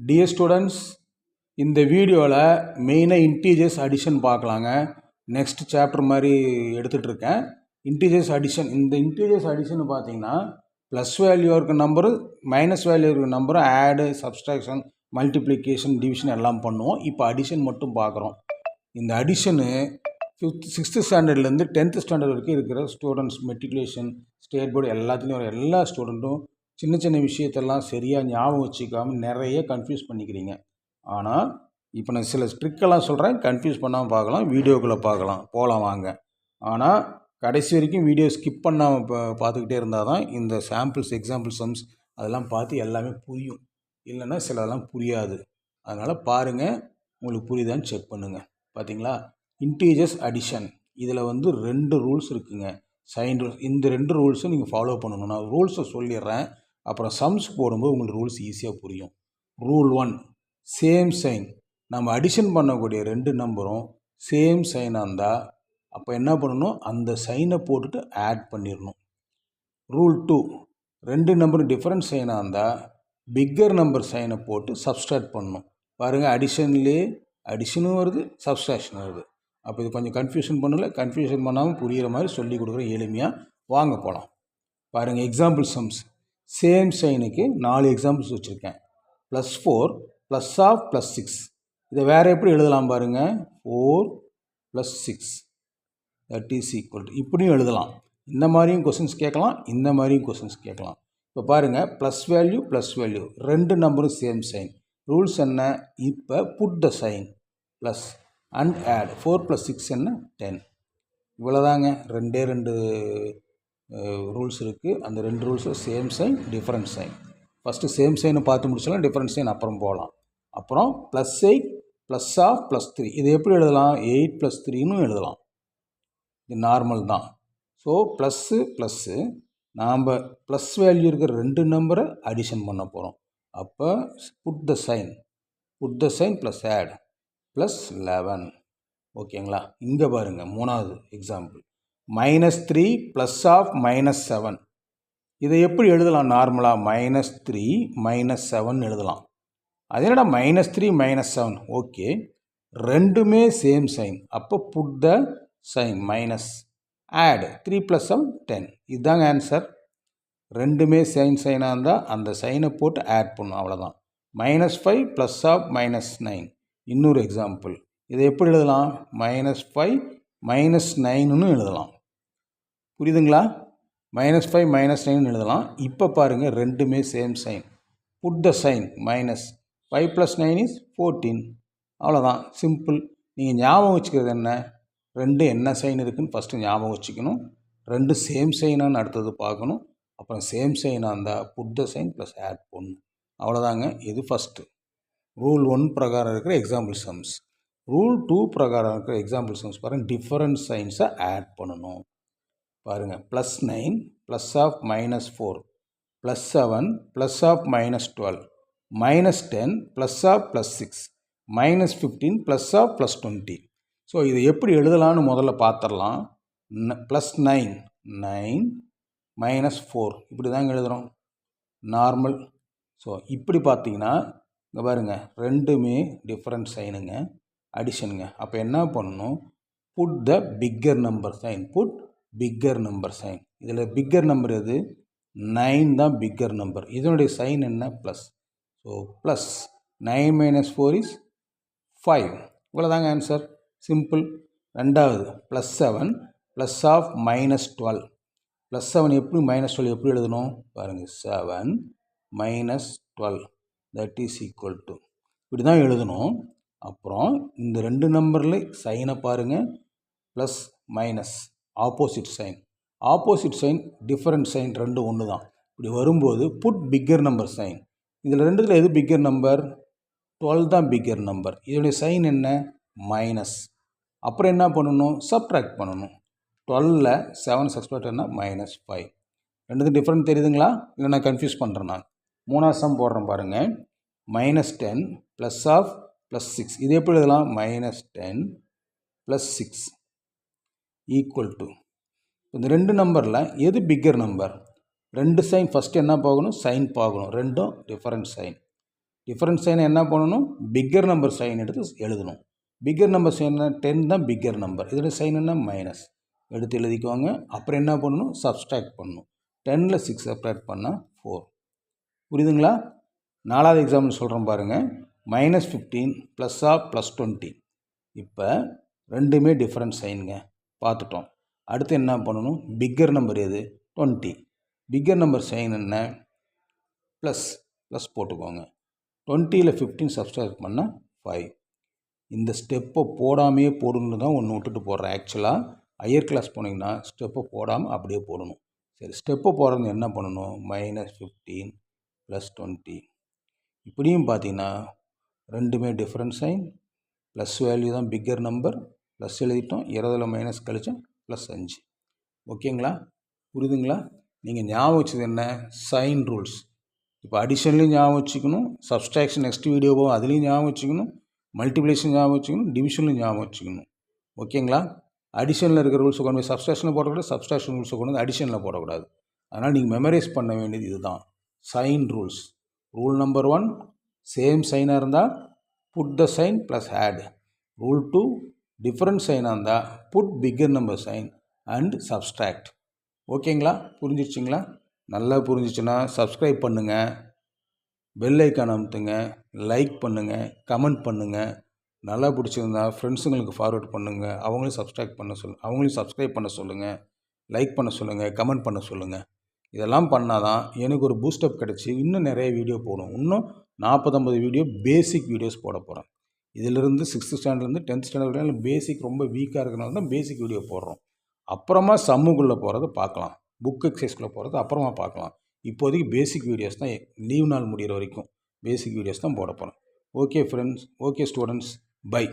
Dear students, இந்த வீடியோவில் மெயினாக இன்டீஜர்ஸ் அடிஷன் பார்க்கலாங்க. நெக்ஸ்ட் சாப்டர் மாதிரி எடுத்துகிட்டு இருக்கேன். இன்டீஜர்ஸ் அடிஷன், இந்த இன்டீஜர்ஸ் அடிஷன் பார்த்தீங்கன்னா ப்ளஸ் வேல்யூ இருக்க நம்பரு மைனஸ் வேல்யூ இருக்க நம்பரும் ஆடு, சப்ஸ்ட்ராக்ஷன், மல்டிப்ளிகேஷன், டிவிஷன் எல்லாம் பண்ணுவோம். இப்போ அடிஷன் மட்டும் பார்க்குறோம். இந்த அடிஷனு 6th ஸ்டாண்டர்ட்லேருந்து 10th ஸ்டாண்டர்ட் வரைக்கும் இருக்கிற ஸ்டூடெண்ட்ஸ், மெட்ரிகுலேஷன், ஸ்டேட் போர்டு எல்லாத்துலேயும் வர எல்லா ஸ்டூடெண்ட்டும் சின்ன சின்ன விஷயத்தெல்லாம் சரியாக ஞாபகம் வச்சுக்காமல் நிறைய கன்ஃபியூஸ் பண்ணிக்கிறீங்க. ஆனால் இப்போ நான் சில ட்ரிக்கெல்லாம் சொல்கிறேன், கன்ஃபியூஸ் பண்ணாமல் பார்க்கலாம், வீடியோக்குள்ளே போகலாம் வாங்க. ஆனால் கடைசி வரைக்கும் வீடியோ ஸ்கிப் பண்ணாமல் பார்த்துக்கிட்டே இருந்தால் தான் இந்த சாம்பிள்ஸ், எக்ஸாம்பிள் சம்ஸ் அதெல்லாம் பார்த்து எல்லாமே புரியும். இல்லைன்னா சிலதெல்லாம் புரியாது. அதனால் பாருங்கள், உங்களுக்கு புரியுதான்னு செக் பண்ணுங்கள். பார்த்தீங்களா, இன்டீஜர்ஸ் அடிஷன் இதில் வந்து 2 ரூல்ஸ் இருக்குங்க. Sign rules. இந்த 2 ரூல்ஸும் நீங்கள் ஃபாலோ பண்ணணும். நான் ரூல்ஸை சொல்லிடுறேன், அப்புறம் சம்ஸ் போடும்போது உங்களுக்கு ரூல்ஸ் ஈஸியாக புரியும். Rule 1, same sign. நம்ம அடிஷன் பண்ணக்கூடிய 2 நம்பரும் சேம் சைனாக இருந்தால் அப்போ என்ன பண்ணணும், அந்த சைனை போட்டுட்டு ஆட் பண்ணிடணும். ரூல் 2, 2 நம்பரும் டிஃப்ரெண்ட் சைனாக இருந்தால் பிக்கர் நம்பர் சைனை போட்டு சப்ஸ்ட்ராக்ட் பண்ணணும். பாருங்கள், அடிஷன்லேயே அடிஷனும் வருது, சப்ஸ்ட்ராக்ஷன் வருது. அப்போ இது கொஞ்சம் கன்ஃபியூஷன் பண்ணல. கன்ஃபியூஷன் பண்ணாமல் புரிகிற மாதிரி சொல்லி கொடுக்குறேன் எளிமையாக. வாங்க போகலாம். பாருங்கள், எக்ஸாம்பிள் சம்ஸ். சேம் சைனுக்கு 4 எக்ஸாம்பிள்ஸ் வச்சுருக்கேன். +4 +6 இதை வேறு எப்படி எழுதலாம் பாருங்கள். 4 + 6 தட் இஸ் ஈக்குவல் டு, இப்படியும் எழுதலாம். இந்த மாதிரியும் கொஸ்டின்ஸ் கேட்கலாம், இந்த மாதிரியும் கொஸ்டின்ஸ் கேட்கலாம். இப்போ பாருங்கள், ப்ளஸ் வேல்யூ 2 நம்பரும் சேம் சைன். ரூல்ஸ் என்ன? இப்போ put the sign plus and add. 4 + 6 என்ன? 10. இவ்வளோதாங்க. 2 ரூல்ஸ் இருக்குது. அந்த 2 ரூல்ஸில் same sign, different sign. First same சைனை பார்த்து முடிச்சலாம், டிஃப்ரெண்ட் சைன் அப்புறம் போகலாம். அப்புறம் +8 +3 இது எப்படி எழுதலாம்? 8 + 3ன்னு எழுதலாம். இது நார்மல் தான். ஸோ ப்ளஸ்ஸு நாம் ப்ளஸ் வேல்யூ இருக்கிற 2 நம்பரை அடிஷன் பண்ண போகிறோம். அப்போ put the sign plus add +11. ஓகேங்களா? இங்கே பாருங்கள், 3வது எக்ஸாம்பிள். -3 +7. இதை எப்படி எழுதலாம்? நார்மலாக -3 -7 எழுதலாம். அது என்னடா -3 -7? ஓகே, ரெண்டுமே சேம் சைன். அப்போ put the sign minus add 3 + 7 10. இதுதாங்க ஆன்சர். ரெண்டுமே சைனாக இருந்தால் அந்த சைனை போட்டு ஆட் பண்ணும், அவ்வளோதான். -5 +9. இன்னொரு எக்ஸாம்பிள். இதை எப்படி எழுதலாம்? -5 -9ன்னு எழுதலாம். புரியுதுங்களா? -5 -9 எழுதலாம். இப்போ பாருங்கள், ரெண்டுமே same sign. Put the sign -5 + 9 is 14. அவ்வளோதான், சிம்பிள். நீங்கள் ஞாபகம் வச்சுக்கிறது என்ன? 2 என்ன சைன் இருக்குதுன்னு ஃபஸ்ட்டு ஞாபகம் வச்சுக்கணும். 2 சேம் சைனான்னு அடுத்தது பார்க்கணும். அப்புறம் சேம் சைனாக இருந்தால் put the sign plus add பண்ணணும். அவ்வளோதாங்க. இது ஃபஸ்ட்டு. ரூல் 1 பிரகாரம் இருக்கிற எக்ஸாம்பிள் சம்ஸ். ரூல் 2 பிரகாரம் இருக்கிற எக்ஸாம்பிள் சம்ஸ் பாருங்கள், டிஃப்ரெண்ட் சைன்ஸை ஆட் பண்ணணும். பாருங்கள், +9 +(-4) +7 +(-12) -10 +(+6) -15 +(+20). ஸோ இதை எப்படி எழுதலான்னு முதல்ல பார்த்துடலாம். +9 9 -4 இப்படி தாங்க எழுதுகிறோம், நார்மல். ஸோ இப்படி பார்த்தீங்கன்னா இங்கே பாருங்கள், ரெண்டுமே டிஃப்ரெண்ட் சைனுங்க, அடிஷனுங்க. அப்போ என்ன பண்ணணும்? Put the bigger number sign. இதில் பிக்கர் நம்பர் எது? 9 தான் பிக்கர் நம்பர். இதனுடைய சைன் என்ன? ப்ளஸ். So plus 9 - 4 is 5. இவ்வளோதாங்க ஆன்சர், சிம்பிள். ரெண்டாவது +7 +(-12). +7 எப்படி -12 எப்படி எழுதணும் பாருங்கள். 7 - 12 தட் இஸ் ஈக்குவல் டு, இப்படி தான் எழுதணும். அப்புறம் இந்த 2 நம்பரில் சைனை பாருங்கள், plus minus opposite sign different sign, ரெண்டும் ஒன்று தான். இப்படி வரும்போது புட் பிக்கர் நம்பர் சைன். இதில் ரெண்டுத்தில் எது பிக்கர் நம்பர்? 12 தான் பிக்கர் நம்பர். இதனுடைய சைன் என்ன? மைனஸ். அப்புறம் என்ன பண்ணணும்? சப்ட்ராக்ட் பண்ணணும். 12ல் 7 சப்ட்ராக்ட் பண்ணால் -5. ரெண்டுத்துக்கும் டிஃப்ரெண்ட் தெரியுதுங்களா? இல்லை நான் கன்ஃபியூஸ் பண்ணுறேன். நான் 3வது சம் போடுறேன் பாருங்கள். -10 +(+6). இது எப்படி எழுதலாம்? -10 +6 ஈக்குவல் டு, இந்த 2 நம்பரில் எது பிக்கர் நம்பர்? 2 சைன் ஃபஸ்ட்டு என்ன பார்க்கணும்? சைன் பார்க்கணும். ரெண்டும் டிஃப்ரெண்ட் சைன். டிஃப்ரெண்ட் சைனை என்ன பண்ணணும், பிக்கர் நம்பர் சைன் எடுத்து எழுதணும். பிக்கர் நம்பர் சைன் 10 தான் பிக்கர் நம்பர். இதோட சைன் என்ன, மைனஸ் எடுத்து எழுதிக்குவாங்க. அப்புறம் என்ன பண்ணணும், சப்ஸ்ட்ராக்ட் பண்ணணும். 10ல் 6 சப்ட்ராக்ட் பண்ணால் 4. புரியுதுங்களா? 4வது எக்ஸாம்பிள் சொல்கிறேன் பாருங்கள். -15 +20. இப்போ ரெண்டுமே டிஃப்ரெண்ட் சைனுங்க, பார்த்துட்டோம். அடுத்து என்ன பண்ணணும், பிக்கர் நம்பர் எது, 20. பிக்கர் நம்பர் சைன் என்ன, ப்ளஸ் போட்டுக்கோங்க. 20ல் 15 சப்ஸ்ட்ராக்ட் பண்ணால் 5. இந்த ஸ்டெப்பை போடாமையே போடணுன்னு தான் ஒன்று விட்டுட்டு போடுறேன். ஆக்சுவலாக ஹையர் கிளாஸ் போனீங்கன்னா ஸ்டெப்பை போடாமல் அப்படியே போடணும். சரி, ஸ்டெப்பை போடுறது என்ன பண்ணணும், -15 +20. இப்படியும் பார்த்தீங்கன்னா ரெண்டுமே டிஃப்ரெண்ட் சைன். ப்ளஸ் வேல்யூ தான் பிக்கர் நம்பர், ப்ளஸ் எழுதிட்டோம். 20ல் மைனஸ் கழிச்சா +5. ஓகேங்களா? புரியுதுங்களா? நீங்கள் ஞாபகம் வச்சது என்ன, சைன் ரூல்ஸ். இப்போ அடிஷன்லையும் ஞாபகம் வச்சுக்கணும், சப்ஸ்ட்ராக்ஷன் நெக்ஸ்ட் வீடியோ போகும் அதுலேயும் ஞாபகம் வச்சுக்கணும், மல்டிப்ளிகேஷன் ஞாபகம் வச்சுக்கணும், டிவிஷன்லையும் ஞாபகம் வச்சுக்கணும். ஓகேங்களா? அடிஷனில் இருக்கிற ரூல்ஸை கொண்டு போய் சப்ஸ்ட்ராக்ஷனில் போடக்கூடாது, சப்ஸ்ட்ராக்ஷன் ரூல்ஸை கொண்டு வந்து அடிஷனில் போடக்கூடாது. அதனால் நீங்கள் மெமரைஸ் பண்ண வேண்டியது இதுதான், sign rules. Rule number 1, same சைனாக இருந்தால் put the sign plus add. Rule 2, different சைனாக இருந்தால் put bigger number sign and subtract. ஓகேங்களா? புரிஞ்சிருச்சிங்களா? நல்லா புரிஞ்சிச்சுன்னா சப்ஸ்கிரைப் பண்ணுங்கள், பெல் ஐக்கான் அமுத்துங்க, லைக் பண்ணுங்கள், கமெண்ட் பண்ணுங்கள். நல்லா பிடிச்சிருந்தா ஃப்ரெண்ட்ஸுங்களுக்கு ஃபார்வர்ட் பண்ணுங்கள். அவங்களையும் சப்ஸ்கிரைப் பண்ண சொல்லுங்கள், லைக் பண்ண சொல்லுங்கள், கமெண்ட் பண்ண சொல்லுங்கள். இதெல்லாம் பண்ணால் தான் எனக்கு ஒரு பூஸ்டப் கிடச்சி இன்னும் நிறைய வீடியோ போடும். இன்னும் 40-50 வீடியோ பேசிக் வீடியோஸ் போட போகிறேன். இதிலிருந்து 6th ஸ்டாண்டர்ட்லேருந்து 10th ஸ்டாண்டர்ட் வரைக்கும் பேசிக் ரொம்ப வீக்காக இருக்கிறனால தான் பேசிக் வீடியோ போடுறோம். அப்புறமா சம்முக்குள்ளே போகிறத பார்க்கலாம், புக் எக்ஸசைஸ்குள்ளே போகிறது அப்புறமா பார்க்கலாம். இப்போதைக்கு பேசிக் வீடியோஸ் தான், லீவ் நாள் முடிகிற வரைக்கும் பேசிக் வீடியோஸ் தான் போட போகிறேன். Okay friends, okay students, by.